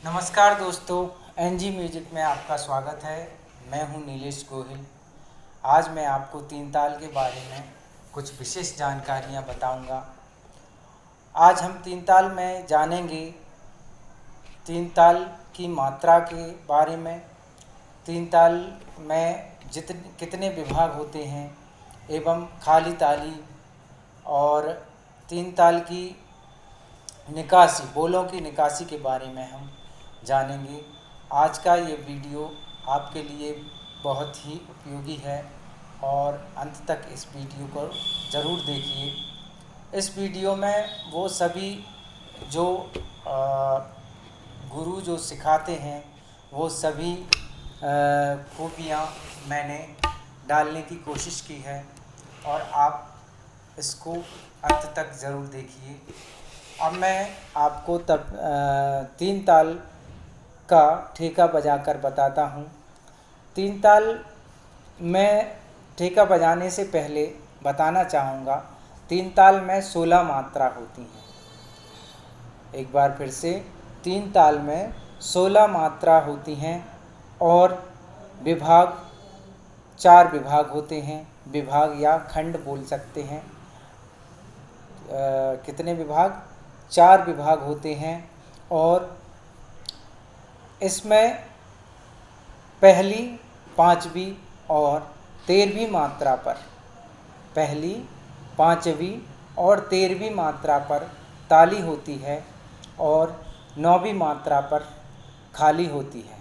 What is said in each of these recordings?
नमस्कार दोस्तों, NG music में आपका स्वागत है। मैं हूं नीलेश गोहिल। आज मैं आपको तीन ताल के बारे में कुछ विशेष जानकारियां बताऊंगा। आज हम तीन ताल में जानेंगे तीन ताल की मात्रा के बारे में, तीन ताल में कितने विभाग होते हैं एवं खाली ताली, और तीन ताल की निकासी, बोलों की निकासी के बारे में हम जानेंगे। आज का ये वीडियो आपके लिए बहुत ही उपयोगी है और अंत तक इस वीडियो को ज़रूर देखिए। इस वीडियो में वो सभी जो गुरु जो सिखाते हैं वो सभी खूबियाँ मैंने डालने की कोशिश की है और आप इसको अंत तक ज़रूर देखिए। अब मैं आपको तीन ताल का ठेका बजाकर बताता हूँ। तीन ताल में ठेका बजाने से पहले बताना चाहूँगा, तीन ताल में 16 मात्रा होती हैं। एक बार फिर से, तीन ताल में 16 मात्रा होती हैं और विभाग 4 विभाग होते हैं। विभाग या खंड बोल सकते हैं। कितने विभाग? 4 विभाग होते हैं और इसमें पहली, पांचवी और 13वीं मात्रा पर, पहली, पांचवी और 13वीं मात्रा पर ताली होती है और 9वीं मात्रा पर खाली होती है।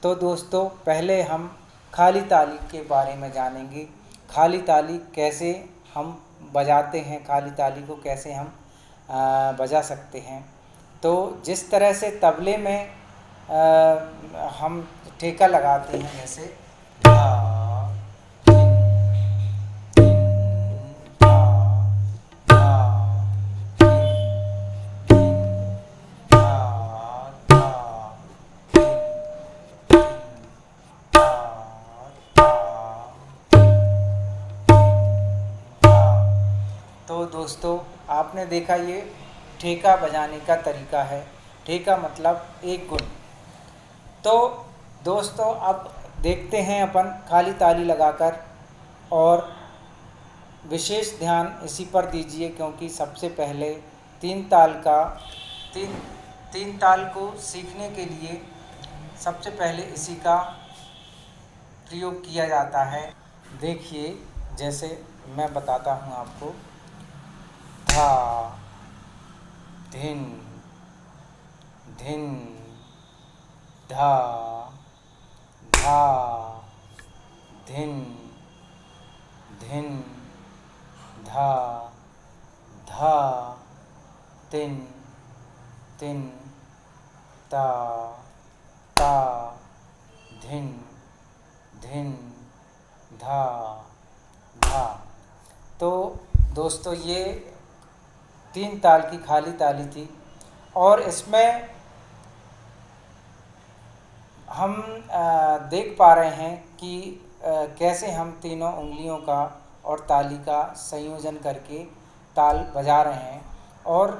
तो दोस्तों, पहले हम खाली ताली के बारे में जानेंगे। खाली ताली कैसे हम बजाते हैं, खाली ताली को कैसे हम बजा सकते हैं। तो जिस तरह से तबले में हम ठेका लगाते हैं, जैसे धा, धिन, धिन, धा, धा, धिन, धिन, धा, धा, धिन, धिन, धा, धा। तो दोस्तों, आपने देखा ये ठेका बजाने का तरीका है। ठेका मतलब एक गुण। तो दोस्तों, अब देखते हैं अपन खाली ताली लगाकर, और विशेष ध्यान इसी पर दीजिए क्योंकि सबसे पहले तीन ताल को सीखने के लिए सबसे पहले इसी का प्रयोग किया जाता है। देखिए, जैसे मैं बताता हूँ आपको, धा, धिन, धिन, धा, धा, धिन, धिन, धा, धा, तिन, तिन, ता, ता, धिन, धिन, धा, धा। तो दोस्तों, ये तीन ताल की खाली ताली थी और इसमें हम देख पा रहे हैं कि कैसे हम तीनों उंगलियों का और ताली का संयोजन करके ताल बजा रहे हैं। और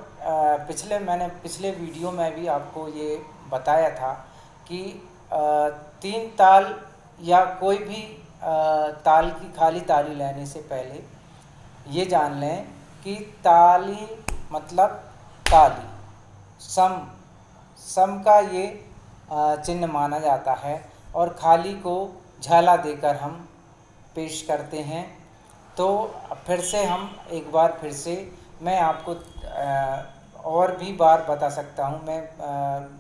मैंने पिछले वीडियो में भी आपको ये बताया था कि तीन ताल या कोई भी ताल की खाली ताली लेने से पहले ये जान लें कि ताली मतलब ताली, सम का ये चिन्ह माना जाता है और खाली को झाला देकर हम पेश करते हैं। तो फिर से हम एक बार फिर से मैं आपको और भी बार बता सकता हूँ, मैं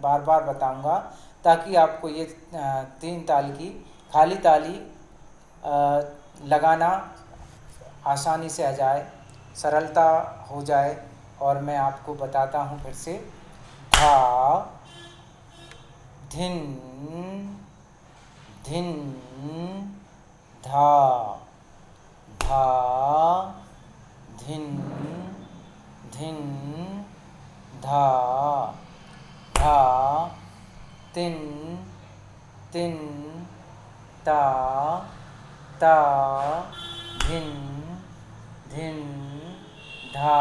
बार बार बताऊँगा ताकि आपको ये तीन ताल की खाली ताली लगाना आसानी से आ जाए, सरलता हो जाए। और मैं आपको बताता हूँ फिर से, धा, धिन, धिन, धा, धा, धिन, धिन, धा धा तिन तिन ता ता धिन धिन धा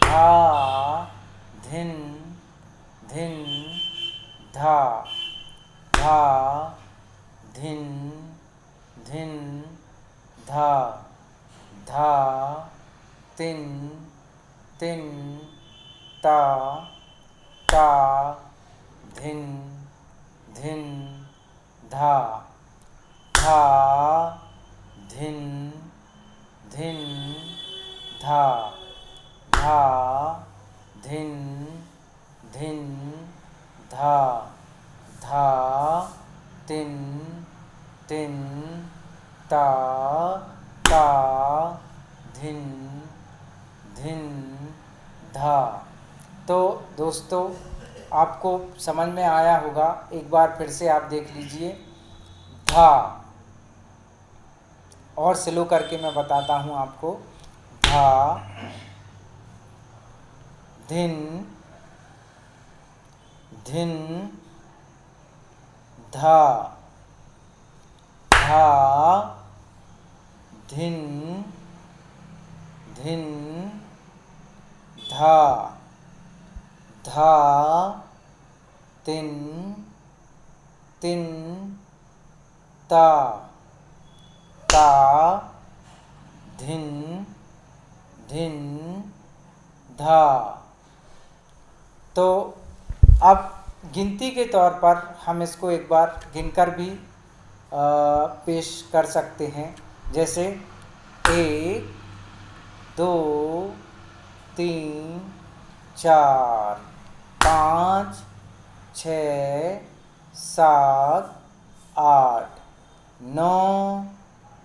धा धिन धिन धा धा धिन धिन धा धा तिन तिन ता ता धिन धिन धा धा धिन धिन धा धा धिन धिन धा धा तिन तिन ता ता धिन धिन धा। तो दोस्तों आपको समझ में आया होगा, एक बार फिर से आप देख लीजिए। धा और स्लो करके मैं बताता हूँ आपको। धा धिन धिन धा धा धिन धिन धा धा तिन तिन ता ता धिन धिन धा। तो अब गिनती के तौर पर हम इसको एक बार गिनकर भी पेश कर सकते हैं। जैसे 1 2 3 4 5 6 7 8 9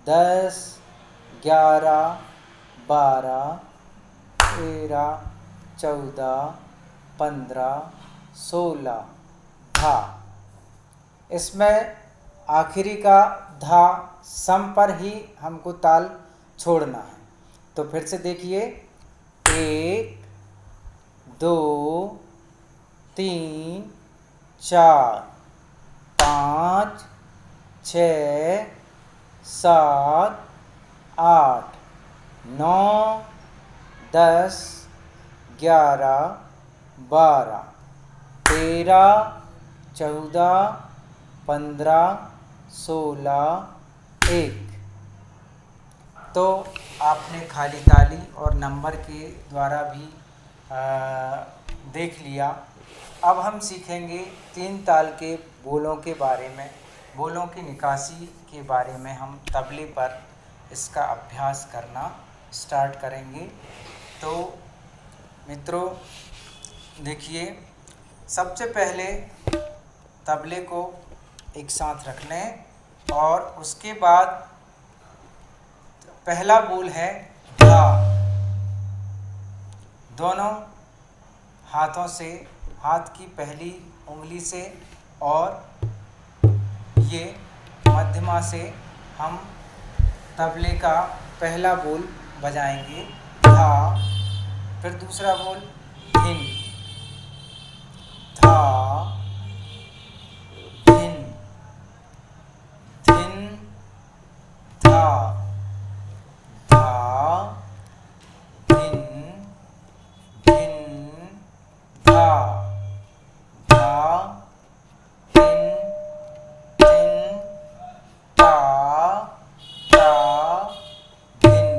10 11 12 13 14 15 16 धा। इसमें आखिरी का धा सम पर ही हमको ताल छोड़ना है। तो फिर से देखिए 1 2 3 4 5 6 7 8 9 10 11 12 13 14 15 16 1। तो आपने खाली ताली और नंबर के द्वारा भी देख लिया। अब हम सीखेंगे 3 ताल के बोलों के बारे में, बोलों की निकासी के बारे में। हम तबले पर इसका अभ्यास करना स्टार्ट करेंगे। तो मित्रों देखिए, सबसे पहले तबले को एक साथ रख लें और उसके बाद पहला बोल है धा। दोनों हाथों से, हाथ की पहली उंगली से और ये मध्यमा से हम तबले का पहला बोल बजाएंगे धा। फिर दूसरा बोल धिन धा धिन धिन धा धा धिन धिन धा धा धिन धिन धा धा धिन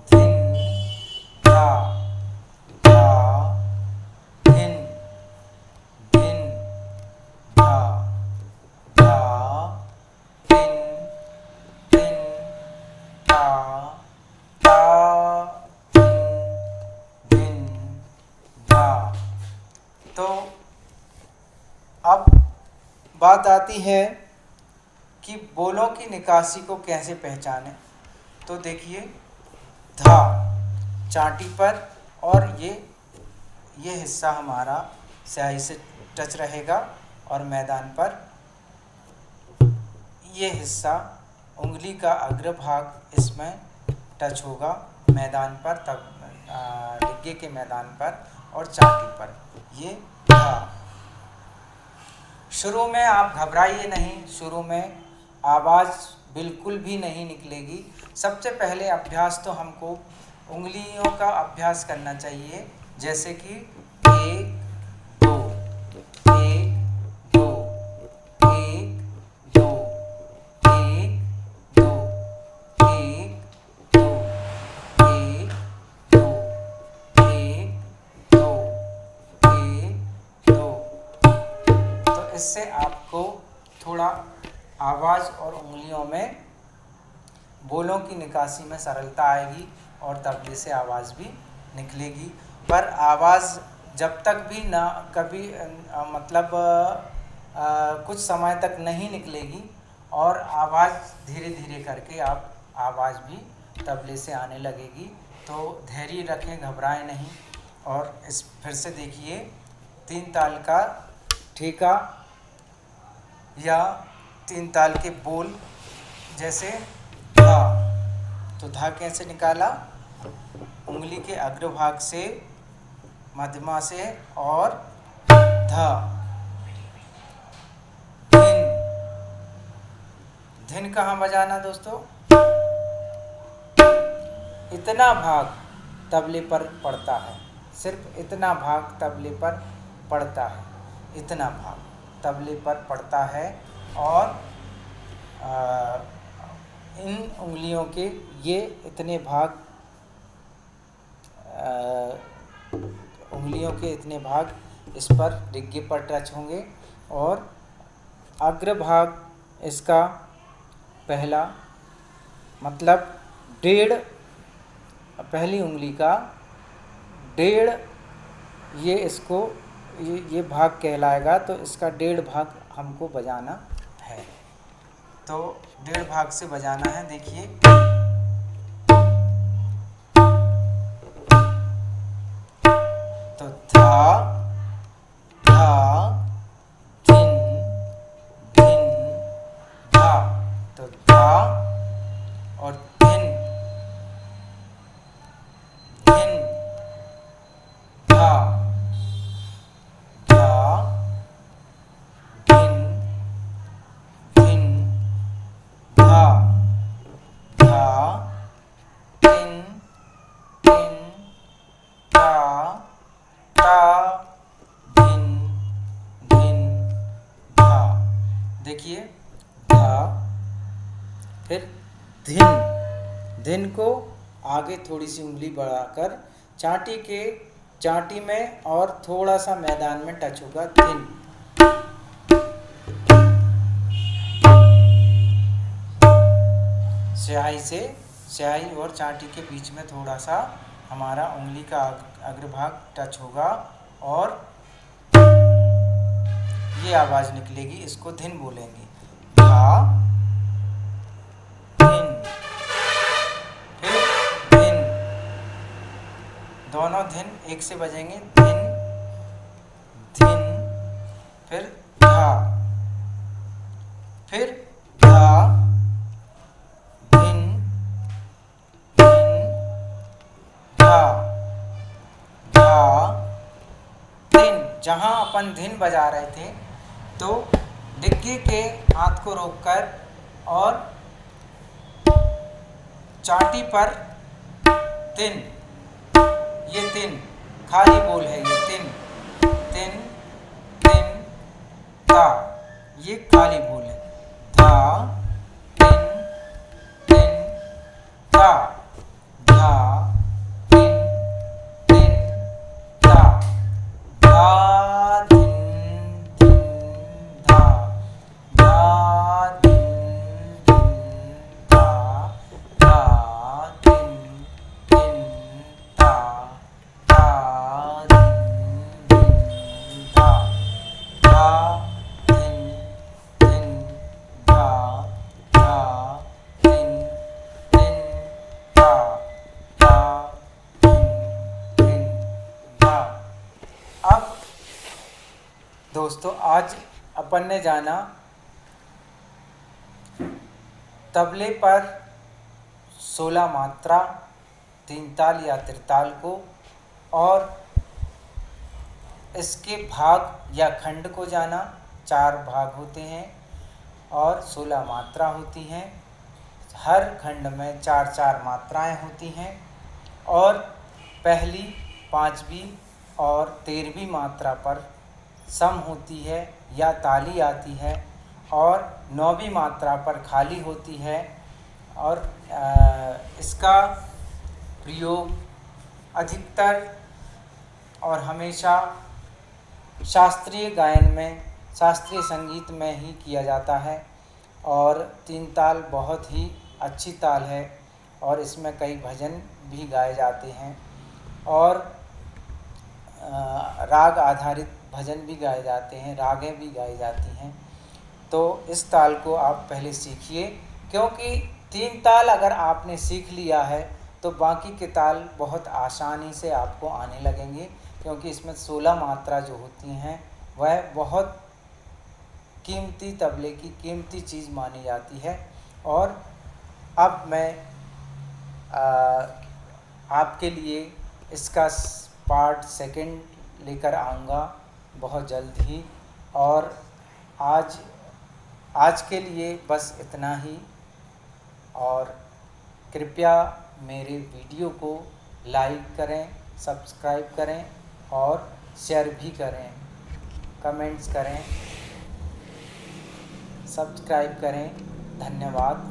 धिन धा धा धिन धिन धा धा धिन धिन धा धा धिन धिन धा। तो अब बात आती है कि बोलों की निकासी को कैसे पहचानें। तो देखिए, धा चांटी पर और ये हिस्सा हमारा स्याही से टच रहेगा और मैदान पर ये हिस्सा उंगली का अग्रभाग इसमें टच होगा मैदान पर, तब डिग्गे के मैदान पर और चाटी पर। ये धा। शुरू में आप घबराइए नहीं, शुरू में आवाज़ बिल्कुल भी नहीं निकलेगी। सबसे पहले अभ्यास तो हमको उंगलियों का अभ्यास करना चाहिए, जैसे कि 1 2 1 2 1 2 1 2 1 2 1 2 1 2 1 2। तो इससे आपको थोड़ा आवाज़ और उंगलियों में बोलों की निकासी में सरलता आएगी और तबले से आवाज़ भी निकलेगी। पर आवाज़ जब तक भी ना कभी कुछ समय तक नहीं निकलेगी और आवाज़ धीरे धीरे करके आप आवाज़ भी तबले से आने लगेगी। तो धैर्य रखें, घबराएं नहीं। और इस फिर से देखिए 3 ताल का ठेका या 3 ताल के बोल, जैसे धा। तो धा कैसे निकाला? उंगली के अग्रभाग से, मध्यमा से और धा। धिन, धिन कहाँ बजाना दोस्तों? इतना भाग तबले पर पड़ता है, सिर्फ इतना भाग तबले पर पड़ता है, इतना भाग तबले पर पड़ता है। और इन उंगलियों के ये इतने भाग, उंगलियों के इतने भाग इस पर डिग्गे पर टच होंगे और अग्रभाग इसका पहला मतलब डेढ़, पहली उंगली का डेढ़, ये इसको ये भाग कहलाएगा। तो इसका डेढ़ भाग हमको बजाना है। तो डेढ़ भाग से बजाना है। देखिए तो धा धा धिन धिन धा। तो धा और धिन धिन धा धा धिन धिन धा धा धिन धिन धा धा धिन धिन धा। देखिए धा, फिर धिन, धिन को आगे थोड़ी सी उंगली बढ़ाकर चाटी में और थोड़ा सा मैदान में टच होगा धिन। स्याही और चाटी के बीच में थोड़ा सा हमारा उंगली का अग्रभाग टच होगा और ये आवाज़ निकलेगी, इसको धिन बोलेंगे। धा धिन, फिर धिन, दोनों धिन एक से बजेंगे। धिन धिन, फिर धा, फिर धा धिन धिन धा धा धिन। जहाँ अपन धिन बजा रहे थे तो डिग्गे के हाथ को रोककर और चाटी पर तिन, ये तिन खाली बोल है, ये तिन तिन तिन ता, ये खाली बोल है। धा तिन तिन ता, धा तिन तिन ता, धा तिन तिन धा, धा तिन तिन धा, धा तिन तिन धा, धा तिन तिन धा, धा तिन तिन धा, धा तिन तिन धा, धा तिन तिन धा। अब दोस्तों आज अपन ने जाना तबले पर 16 मात्रा तीन ताल या त्रिताल को, और इसके भाग या खंड को जाना। 4 भाग होते हैं और 16 मात्रा होती हैं। हर खंड में 4-4 मात्राएं होती हैं और पहली, 5वीं और 13वीं मात्रा पर सम होती है या ताली आती है, और 9वीं मात्रा पर खाली होती है। और इसका प्रयोग अधिकतर और हमेशा शास्त्रीय गायन में, शास्त्रीय संगीत में ही किया जाता है। और तीन ताल बहुत ही अच्छी ताल है और इसमें कई भजन भी गाए जाते हैं और राग आधारित भजन भी गाए जाते हैं, रागें भी गाई जाती हैं। तो इस ताल को आप पहले सीखिए, क्योंकि तीन ताल अगर आपने सीख लिया है तो बाकी के ताल बहुत आसानी से आपको आने लगेंगे, क्योंकि इसमें 16 मात्रा जो होती हैं वह बहुत कीमती, तबले की कीमती चीज़ मानी जाती है। और अब मैं आपके लिए इसका पार्ट 2 लेकर आऊँगा बहुत जल्द ही। और आज के लिए बस इतना ही, और कृपया मेरे वीडियो को लाइक करें, सब्सक्राइब करें और शेयर भी करें, कमेंट्स करें, सब्सक्राइब करें। धन्यवाद।